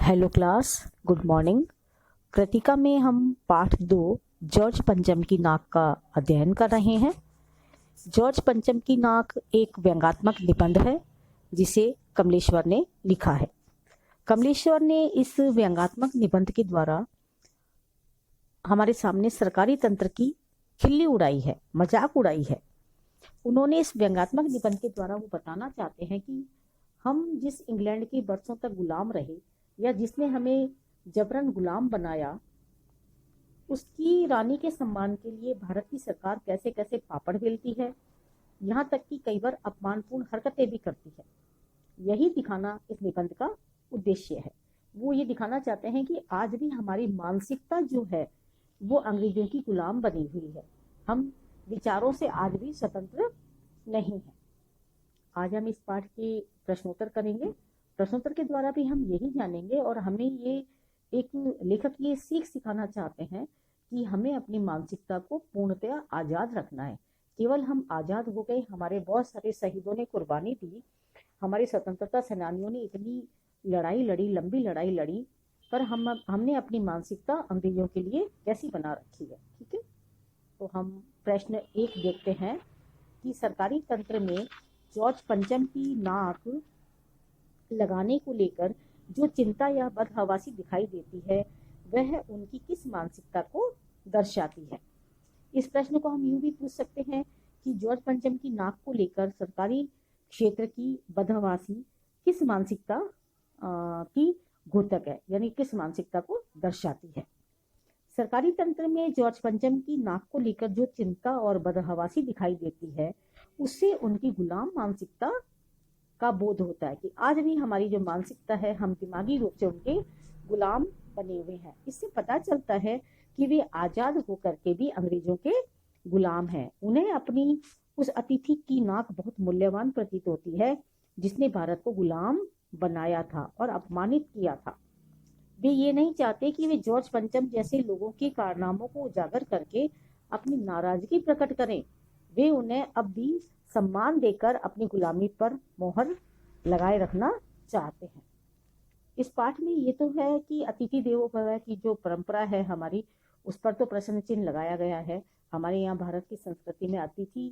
Hello class, good morning. Kritika में हम पाठ 2 जॉर्ज पंचम की नाक का अध्ययन कर रहे हैं। जॉर्ज पंचम की नाक एक व्यंग्यात्मक निबंध है जिसे कमलेश्वर ने लिखा है। कमलेश्वर ने इस व्यंग्यात्मक निबंध के द्वारा हमारे सामने सरकारी तंत्र की खिल्ली उड़ाई है, मजाक उड़ाई है। उन्होंने इस व्यंग्यात्मक निबंध के द्वारा वो बताना चाहते हैं कि हम जिस इंग्लैंड के बरसों तक गुलाम रहे या जिसने हमें जबरन गुलाम बनाया, उसकी रानी के सम्मान के लिए भारत की सरकार कैसे कैसे पापड़ बेलती है, यहाँ तक कि कई बार अपमानपूर्ण हरकतें भी करती है। यही दिखाना इस निबंध का उद्देश्य है। वो ये दिखाना चाहते हैं कि आज भी हमारी मानसिकता जो है वो अंग्रेजों की गुलाम बनी हुई है। हम विचारों से आज भी स्वतंत्र नहीं है। आज हम इस पाठ के प्रश्नोत्तर करेंगे। प्रश्नोत्तर के द्वारा भी हम यही जानेंगे और हमें ये एक लेखक ये सीख सिखाना चाहते हैं कि हमें अपनी मानसिकता को पूर्णतया आजाद रखना है। केवल हम आजाद हो गए, हमारे बहुत सारे शहीदों ने कुर्बानी दी, हमारे स्वतंत्रता सेनानियों ने इतनी लड़ाई लड़ी, लंबी लड़ाई लड़ी, पर हमने अपनी मानसिकता अंग्रेजों के लिए कैसी बना रखी है। ठीक है, तो हम प्रश्न 1 देखते हैं कि सरकारी तंत्र में जॉर्ज पंचम की नाक लगाने को लेकर जो चिंता या बदहवासी दिखाई देती है वह उनकी किस मानसिकता को दर्शाती है। इस प्रश्न को हम यूं भी पूछ सकते हैं कि जॉर्ज पंचम की नाक को लेकर सरकारी क्षेत्र की बदहवासी किस मानसिकता की घोतक है, यानी किस मानसिकता को दर्शाती है। सरकारी तंत्र में जॉर्ज पंचम की नाक को लेकर जो चिंता और बदहवासी दिखाई देती है उससे उनकी गुलाम मानसिकता का बोध होता है कि आज भी हमारी जो मानसिकता है, हम दिमागी रूप से उनके गुलाम बने हुए हैं। इससे पता चलता है कि वे आजाद होकर के भी अंग्रेजों के गुलाम हैं। उन्हें अपनी उस अतिथि की नाक बहुत मूल्यवान प्रतीत होती है जिसने भारत को गुलाम बनाया था और अपमानित किया था। वे ये नहीं चाहते कि वे जॉर्ज पंचम जैसे लोगों के कारनामों को उजागर करके अपनी नाराजगी प्रकट करें। वे उन्हें अब भी सम्मान देकर अपनी गुलामी पर मोहर लगाए रखना चाहते हैं। इस पाठ में ये तो है कि अतिथि देवो भव की जो परंपरा है हमारी, उस पर तो प्रश्न चिन्ह लगाया गया है। हमारे यहाँ भारत की संस्कृति में अतिथि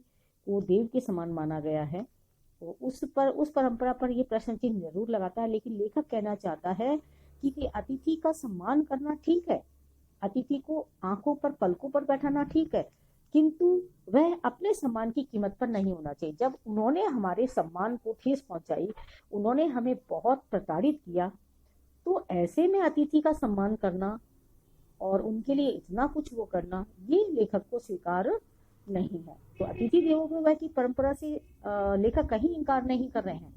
को देव के समान माना गया है, तो उस परंपरा पर ये प्रश्न चिन्ह जरूर लगाता है। लेकिन लेखक कहना चाहता है कि अतिथि का सम्मान करना ठीक है, अतिथि को आंखों पर पलकों पर बैठाना ठीक है, किंतु वह अपने सम्मान की कीमत पर नहीं होना चाहिए। जब उन्होंने हमारे सम्मान को ठेस पहुंचाई, उन्होंने हमें बहुत प्रताड़ित किया, तो ऐसे में अतिथि का सम्मान करना और उनके लिए इतना कुछ वो करना, ये लेखक को स्वीकार नहीं है। तो अतिथि देवो भव की परंपरा से लेखक कहीं इंकार नहीं कर रहे हैं,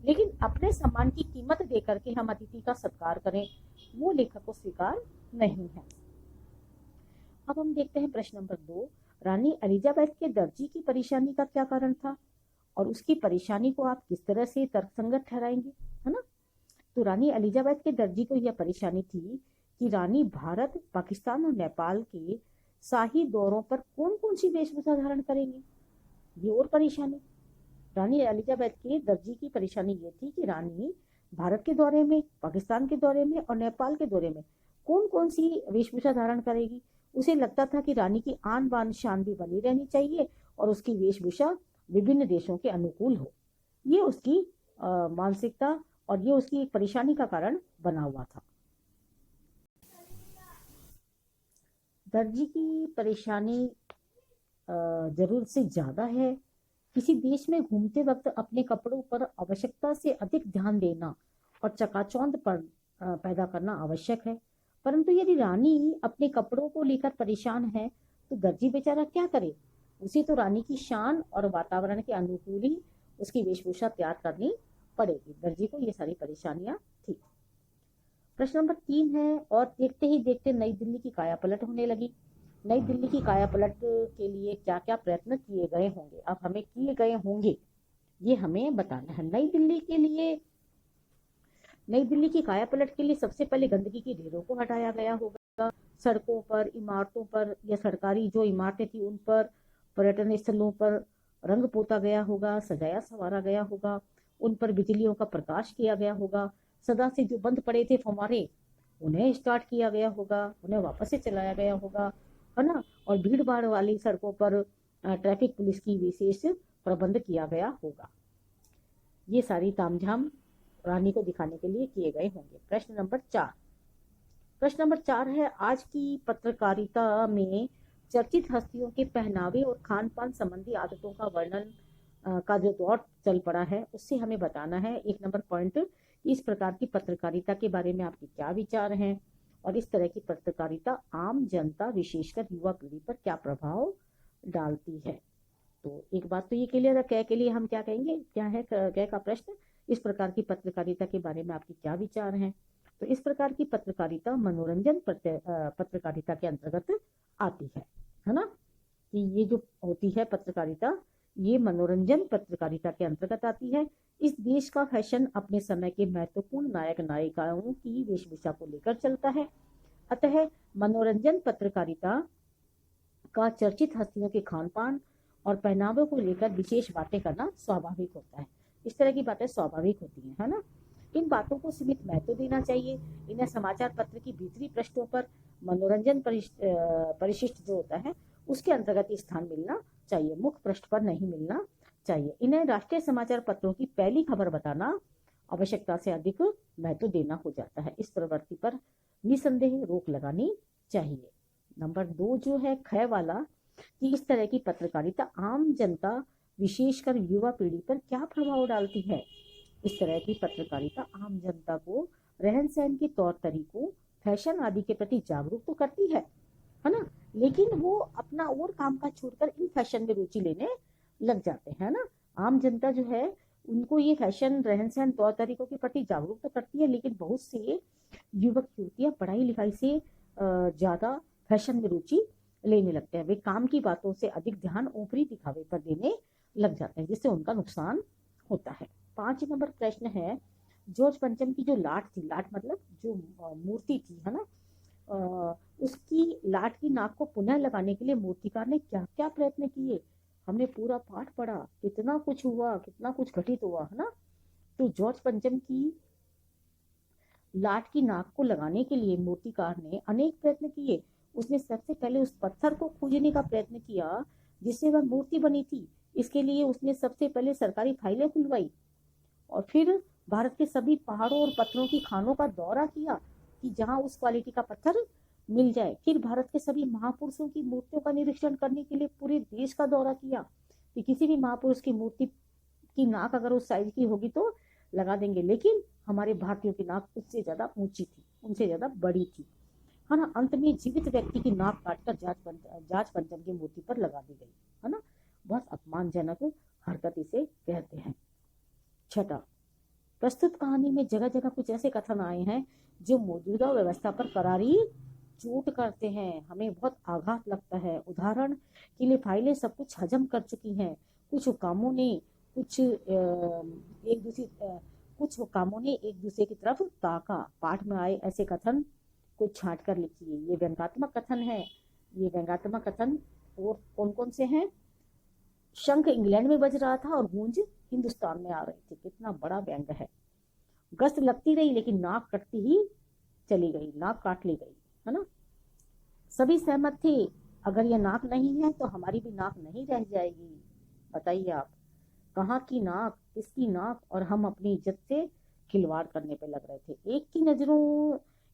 लेकिन अपने सम्मान की कीमत देकर के हम अतिथि का सत्कार करें, वो लेखक को स्वीकार नहीं है। अब हम देखते हैं प्रश्न नंबर 2। रानी एलिजाबेथ के दर्जी की परेशानी का क्या कारण था और उसकी परेशानी को आप किस तरह से तर्कसंगत ठहराएंगे, है ना। तो रानी एलिजाबेथ के दर्जी को यह परेशानी थी कि रानी भारत, पाकिस्तान और नेपाल के शाही दौरों पर कौन कौन सी वेशभूषा धारण करेंगे, ये और परेशानी। रानी एलिजाबेथ के दर्जी की परेशानी ये थी कि रानी भारत के दौरे में, पाकिस्तान के दौरे में और नेपाल के दौरे में कौन कौन सी वेशभूषा धारण करेगी। उसे लगता था कि रानी की आन बान शान भी बनी रहनी चाहिए और उसकी वेशभूषा विभिन्न देशों के अनुकूल हो। ये उसकी मानसिकता और ये उसकी एक परेशानी का कारण बना हुआ था। दर्जी की परेशानी जरूरत से ज्यादा है। किसी देश में घूमते वक्त अपने कपड़ों पर आवश्यकता से अधिक ध्यान देना और चकाचौंध पर पैदा करना आवश्यक है, परंतु यदि रानी अपने कपड़ों को लेकर परेशान है तो दर्जी बेचारा क्या करे। उसे तो रानी की शान और वातावरण के अनुकूल ही उसकी वेशभूषा तैयार करनी पड़ेगी। दर्जी को ये सारी परेशानियां थी। प्रश्न नंबर 3 है, और देखते ही देखते नई दिल्ली की काया पलट होने लगी। नई दिल्ली की काया पलट के लिए क्या क्या प्रयत्न किए गए होंगे, अब हमें किए गए होंगे ये हमें बताना है। नई दिल्ली की काया पलट के लिए सबसे पहले गंदगी की ढेरों को हटाया गया होगा। सड़कों पर, इमारतों पर या सरकारी जो इमारतें थी उन पर, पर्यटन स्थलों पर रंग पोता गया होगा, सजाया संवारा गया होगा, उन पर बिजलियों का प्रकाश किया गया होगा। सदा से जो बंद पड़े थे फव्वारे, उन्हें स्टार्ट किया गया होगा, उन्हें वापस से चलाया गया होगा, है ना। और भीड़ भाड़ वाली सड़कों पर ट्रैफिक पुलिस की विशेष प्रबंध किया गया होगा। ये सारी तामझाम रानी को दिखाने के लिए किए गए होंगे। प्रश्न नंबर 4 है, आज की पत्रकारिता में चर्चित हस्तियों के पहनावे और खान पान संबंधी आदतों का वर्णन का जो दौर चल पड़ा है उससे हमें बताना है। 1 नंबर पॉइंट, इस प्रकार की पत्रकारिता के बारे में आपके क्या विचार हैं और इस तरह की पत्रकारिता आम जनता विशेषकर युवा पीढ़ी पर क्या प्रभाव डालती है। तो एक बात तो ये क्लियर है, कै के लिए हम क्या कहेंगे, क्या है कै का प्रश्न, इस प्रकार की पत्रकारिता के बारे में आपके क्या विचार हैं। तो इस प्रकार की पत्रकारिता मनोरंजन पत्रकारिता के अंतर्गत आती है ना, कि ये जो होती है पत्रकारिता ये मनोरंजन पत्रकारिता के अंतर्गत आती है। इस देश का फैशन अपने समय के महत्वपूर्ण नायक नायिकाओं की वेशभूषा को लेकर चलता है, अतः मनोरंजन पत्रकारिता का चर्चित हस्तियों के खान पान और पहनावे को लेकर विशेष बातें करना स्वाभाविक होता है। इस तरह की बातें स्वाभाविक होती हैं, है ना। इन बातों को सीमित महत्व देना चाहिए। इन्हें समाचार पत्र की भीतरी पृष्ठों पर मनोरंजन परिशिष्ट जो होता है उसके अंतर्गत स्थान मिलना चाहिए, मुख्य पृष्ठ पर नहीं मिलना चाहिए। इन्हें राष्ट्रीय समाचार पत्रों की पहली खबर बताना आवश्यकता से अधिक महत्व देना हो जाता है। इस प्रवृत्ति पर निसंदेह रोक लगानी चाहिए। नंबर 2 जो है ख वाला, कि इस तरह की पत्रकारिता आम जनता विशेषकर युवा पीढ़ी पर क्या प्रभाव डालती है। इस तरह की पत्रकारिता आम जनता को रहन सहन के तौर तरीकों, फैशन आदि के प्रति जागरूक तो करती है ना, लेकिन वो अपना और काम काज छोड़कर इन फैशन में रुचि लेने लग जाते हैं ना। आम जनता जो है उनको ये फैशन, रहन सहन, तौर तरीकों के प्रति जागरूक तो करती है, लेकिन बहुत से युवक युवतियां पढ़ाई लिखाई से ज्यादा फैशन में रुचि लेने लगते हैं। वे काम की बातों से अधिक ध्यान ऊपरी दिखावे पर देने लग जाते हैं, जिससे उनका नुकसान होता है। 5 नंबर प्रश्न है, जॉर्ज पंचम की जो लाट थी, लाट मतलब जो मूर्ति थी, है ना, उसकी लाट की नाक को पुनः लगाने के लिए मूर्तिकार ने क्या क्या प्रयत्न किए। हमने पूरा पाठ पढ़ा, कितना कुछ हुआ, कितना कुछ घटित हुआ, है ना। तो जॉर्ज पंचम की लाट की नाक को लगाने के लिए मूर्तिकार ने अनेक प्रयत्न किए। उसने सबसे पहले उस पत्थर को खोजने का प्रयत्न किया जिससे वह मूर्ति बनी थी। इसके लिए उसने सबसे पहले सरकारी फाइलें खुलवाई और फिर भारत के सभी पहाड़ों और पत्थरों की खानों का दौरा किया कि जहां उस क्वालिटी का पत्थर मिल जाए। फिर भारत के सभी महापुरुषों की मूर्तियों का निरीक्षण करने के लिए पूरे देश का दौरा किया कि किसी भी महापुरुष की मूर्ति की नाक अगर उस साइज की होगी तो लगा देंगे, लेकिन हमारे भारतीयों की नाक उससे ज्यादा ऊंची थी, उनसे ज्यादा बड़ी थी, है ना। अंत में जीवित व्यक्ति की नाक काटकर जांच पंचम की मूर्ति पर लगा दी गई, है ना। बहुत अपमानजनक हरकत इसे कहते हैं। 6, प्रस्तुत कहानी में जगह जगह कुछ ऐसे कथन आए हैं जो मौजूदा व्यवस्था पर करारी चोट करते हैं, हमें बहुत आघात लगता है। उदाहरण के लिए फाइलें सब कुछ हजम कर चुकी हैं, कुछ हुकामों ने एक दूसरे की तरफ ताका। पाठ में आए ऐसे कथन को छांट कर लिखिए। ये व्यंग्यात्मक कथन है। ये व्यंग्यात्मक कथन और कौन कौन से हैं? शंख इंग्लैंड में बज रहा था और गूंज हिंदुस्तान में आ रही थी। कितना बड़ा व्यंग है। गश्त लगती रही लेकिन नाक कटती ही चली गई, नाक काट ली गई, है ना। सभी सहमत थे, अगर यह नाक नहीं है तो हमारी भी नाक नहीं रह जाएगी। बताइए आप, कहाँ की नाक, किसकी नाक, और हम अपनी इज्जत से खिलवाड़ करने पे लग रहे थे।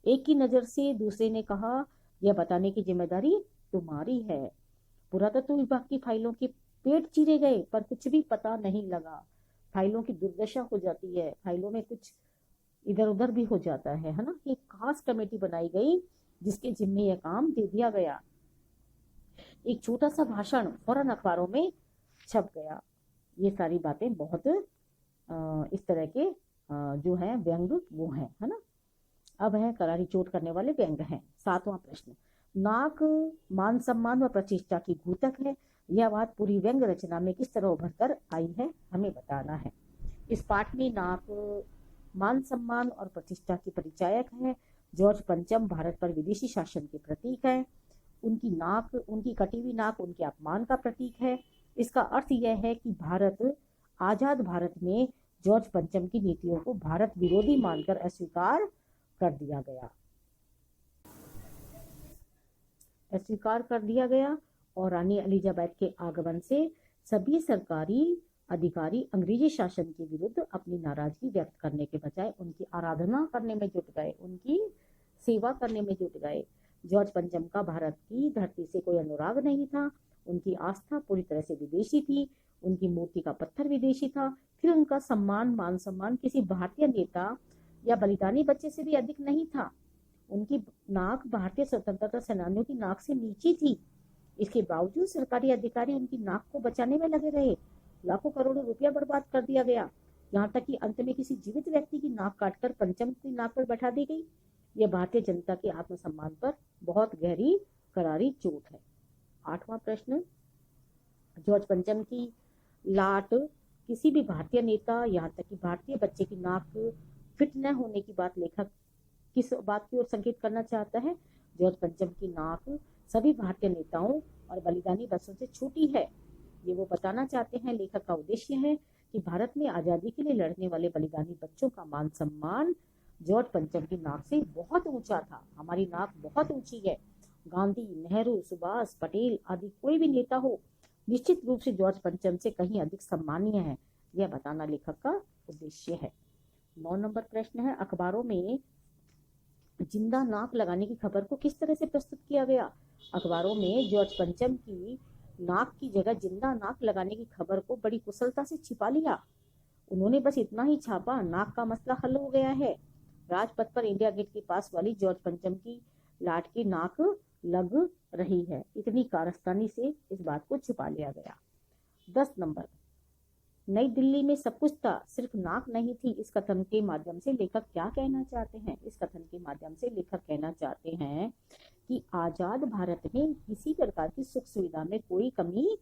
एक की नजर से दूसरे ने कहा, यह बताने की जिम्मेदारी तुम्हारी है। पुरातत्व विभाग की फाइलों के पेट चीरे गए पर कुछ भी पता नहीं लगा। फाइलों की दुर्दशा हो जाती है, फाइलों में कुछ इधर उधर भी हो जाता है ना। एक खास कमेटी बनाई गई जिसके जिम्मे यह काम दे दिया गया। एक छोटा सा भाषण फौरन अखबारों में छप गया। ये सारी बातें बहुत इस तरह के जो है व्यंग वो है ना। अब है करारी चोट करने वाले व्यंग हैं। 7वां प्रश्न, नाक मान सम्मान व प्रतिष्ठा की घूतक है। यह बात पूरी व्यंग रचना में किस तरह उभर कर आई है, हमें बताना है। इस पाठ में नाक मान सम्मान और प्रतिष्ठा की परिचायक है। जॉर्ज पंचम भारत पर विदेशी शासन के प्रतीक है। उनकी नाक, उनकी कटी हुई नाक उनके अपमान का प्रतीक है। इसका अर्थ यह है कि आजाद भारत में जॉर्ज पंचम की नीतियों को भारत विरोधी मानकर अस्वीकार कर दिया गया और रानी एलिजाबेथ के आगमन से सभी सरकारी अधिकारी अंग्रेजी शासन के विरुद्ध अपनी नाराजगी व्यक्त करने के बजाय उनकी आराधना करने में जुट गए, उनकी सेवा करने में जुट गए। जॉर्ज पंचम का भारत की धरती से कोई अनुराग नहीं था, उनकी आस्था पूरी तरह से विदेशी थी, उनकी मूर्ति का पत्थर विदेशी था, फिर उनका मान सम्मान किसी भारतीय नेता या बलिदानी बच्चे से भी अधिक नहीं था। उनकी नाक भारतीय स्वतंत्रता सेनानियों की नाक से नीची थी। इसके बावजूद सरकारी अधिकारी उनकी नाक को बचाने में लगे रहे। लाखों करोड़ों रुपया बर्बाद कर दिया गया, यहाँ तक कि अंत में किसी जीवित व्यक्ति की नाक काटकर पंचम की नाक पर बैठा दी गई। यह भारतीय जनता के आत्मसम्मान पर बहुत गहरी करारी चोट है। 8वां प्रश्न, जॉर्ज पंचम की लाट किसी भी भारतीय नेता, यहाँ तक कि भारतीय बच्चे की नाक फिट न होने की बात लेखक किस बात की ओर संकेत करना चाहता है? जॉर्ज पंचम की नाक सभी भारतीय नेताओं और बलिदानी बच्चों से छोटी है। ये वो बताना चाहते हैं, लेखक का उद्देश्य है कि भारत में आजादी के लिए लड़ने वाले बलिदानी बच्चों का मान सम्मान जॉर्ज पंचम की नाक से बहुत ऊंचा था। हमारी नाक बहुत ऊंची है। गांधी, नेहरू, सुभाष, पटेल आदि कोई भी नेता हो, निश्चित रूप से जॉर्ज पंचम से कहीं अधिक सम्मानीय है, यह बताना लेखक का उद्देश्य है। 9 नंबर प्रश्न है, अखबारों में जिंदा नाक लगाने की खबर को किस तरह से प्रस्तुत किया गया? अखबारों में जॉर्ज पंचम की नाक की जगह जिंदा नाक लगाने की खबर को बड़ी कुशलता से छिपा लिया। उन्होंने बस इतना ही छापा, नाक का मसला हल हो गया है। राजपथ पर इंडिया गेट के पास वाली जॉर्ज पंचम की लाट की नाक लग रही है। इतनी कारस्तानी से इस बात को छुपा लिया गया। 10 नंबर, नई दिल्ली में सब कुछ था, सिर्फ नाक नहीं थी। इस कथन के माध्यम से लेखक क्या कहना चाहते हैं? इस कथन के माध्यम से लेखक कहना चाहते हैं कि आजाद भारत में किसी प्रकार की सुख सुविधा में कोई कमी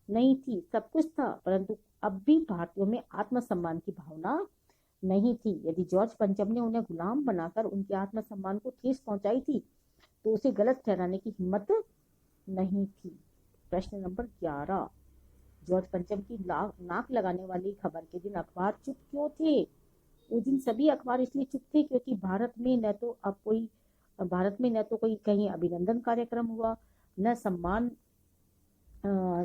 नहीं थी, सब कुछ था, परंतु अब भी भारतीयों में आत्मसम्मान की भावना नहीं थी। यदि जॉर्ज पंचम ने उन्हें गुलाम बनाकर उनके आत्मसम्मान को ठेस पहुंचाई थी तो उसे गलत ठहराने की हिम्मत नहीं थी। प्रश्न नंबर 11, जॉर्ज पंचम की नाक लगाने वाली खबर के दिन अखबार चुप क्यों थे? उस दिन सभी अखबार इसलिए चुप थे क्योंकि भारत में न तो कोई कहीं अभिनंदन कार्यक्रम हुआ, न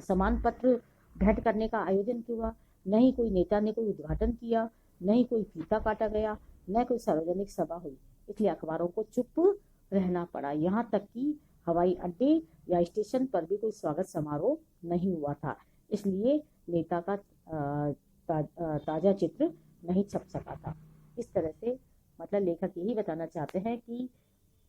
सम्मान पत्र भेंट करने का आयोजन हुआ, न ही कोई नेता ने कोई उद्घाटन किया, न ही कोई फीता काटा गया, न कोई सार्वजनिक सभा हुई। इसलिए अखबारों को चुप रहना पड़ा। यहाँ तक कि हवाई अड्डे या स्टेशन पर भी कोई स्वागत समारोह नहीं हुआ था, इसलिए नेता का ताजा चित्र नहीं छप सका था। इस तरह से मतलब लेखक यही बताना चाहते हैं कि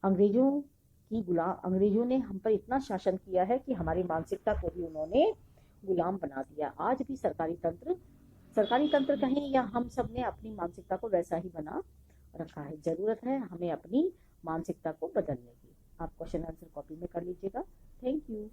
अंग्रेजों ने हम पर इतना शासन किया है कि हमारी मानसिकता को भी उन्होंने गुलाम बना दिया। आज भी सरकारी तंत्र कहें या हम सब ने अपनी मानसिकता को वैसा ही बना रखा है। जरूरत है हमें अपनी मानसिकता को बदलने की। आप क्वेश्चन आंसर कॉपी में कर लीजिएगा। Thank you.